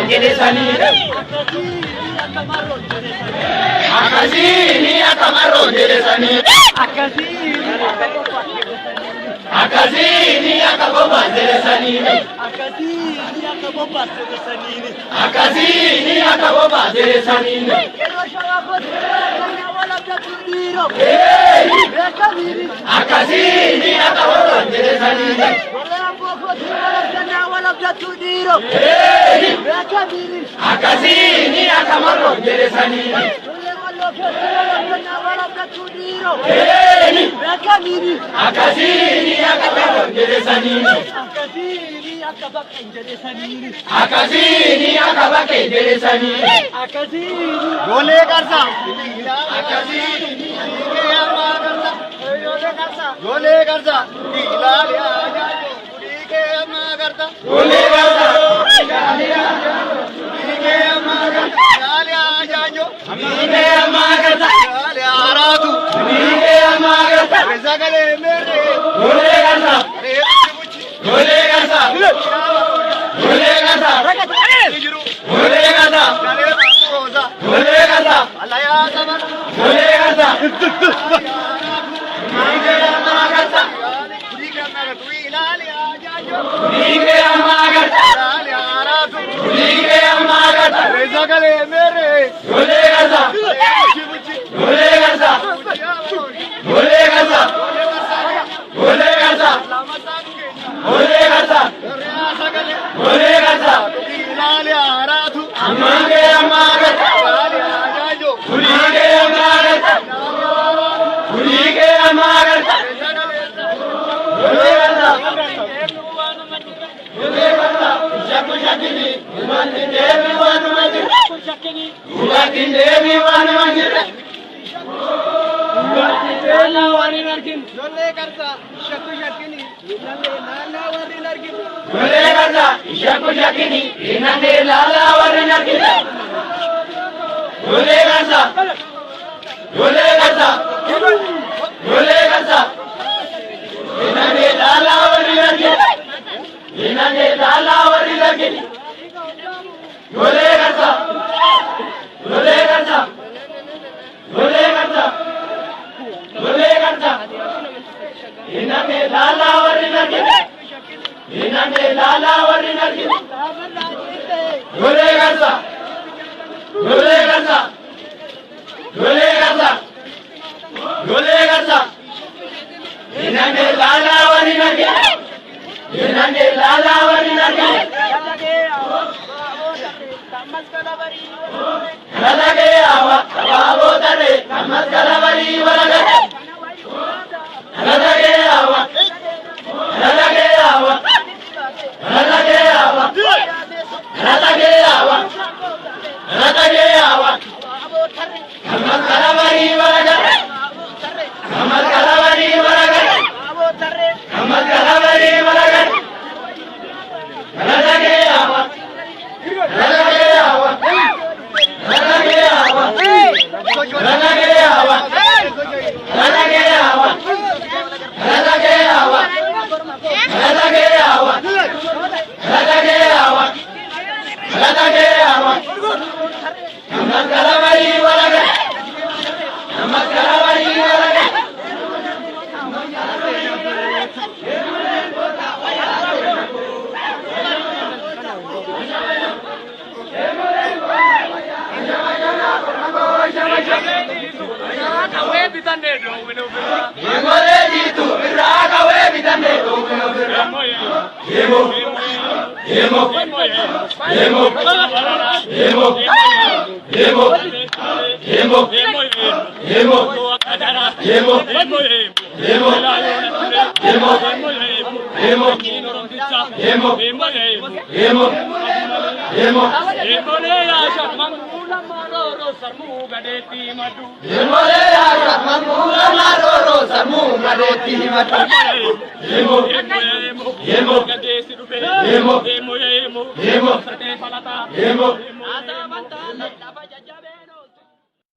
jere sani akazini akamaro jere sani akazini akaboba jere sani akazini akaboba jere sani akazini akaboba jere sani akazini akamaro jere sani akazini akabaka jere sani akazini akabaka jere sani गोले करसा गोले करसा ढीला लिया कुड़ी के अम्मा करता गोले करसा कुड़ी के अम्मा करता लिया जाजो के अम्मा करता लिया आरा तू के अम्मा करता पैसा गले मेरे गोले करसा गोले करसा गोले करसा गोले करसा गोले करसा अल्लाह या सबर गोले करसा के अम्मा करता कुड़ी के अम्मा करता ढीला लिया जाजो के अम्मा करता लिया आरा तू के अम्मा करता पैसा गले मेरे गोले करसा गोले करसा गोले करसा गोले करसा गोले करसा गोले करसा ढीला लिया आरा तू के अम्मा करता लिया जाजो के अम्मा करता के अम्मा करता गोले करसा गोले करसा शक्ku shakini umati devi wanu manjir umati devi wanu manjir नाला वारी नरकिन जोले करता शक्कु शक्किनी नाला वारी नरकिन गोले करसा shakku shakini inande lala wari narkin गोले करसा गोले करसा गोले करसा inande lala wari narkin inande lala wari narkin गोले करसा गोले करसा गोले करसा गोले करसा inande lala wari narkin inande lala wari narkin गोले करसा गोले करसा गोले करसा गोले करसा inande lala wari narkin inande lala wari narkin Kalage awa babo tare kamas kalabari walaga Kalage awa Kalage awa Kalage awa Kalage awa Kalage awa kamas kalabari walaga kamas kalabari walaga kamas kalabari walaga Kalage awa Kalage awa Kalage awa Kalage awa Kalage awa Kalage awa Kalage awa Kalage awa Kalage awa kamas kalabari walaga kamas kalabari walaga Yemole jitu biraga we bitane do meno bira yemo yemo yemo yemo yemo yemo yemo yemo yemo yemo yemo yemo yemo yemo Yemole ya sharmangula maroro sarmu gadeti madu Yemole ya sharmangula maroro sarmu gadeti madu Yemo yemo gadeti rupe yemo yemo yemo sate palata yemo ata banta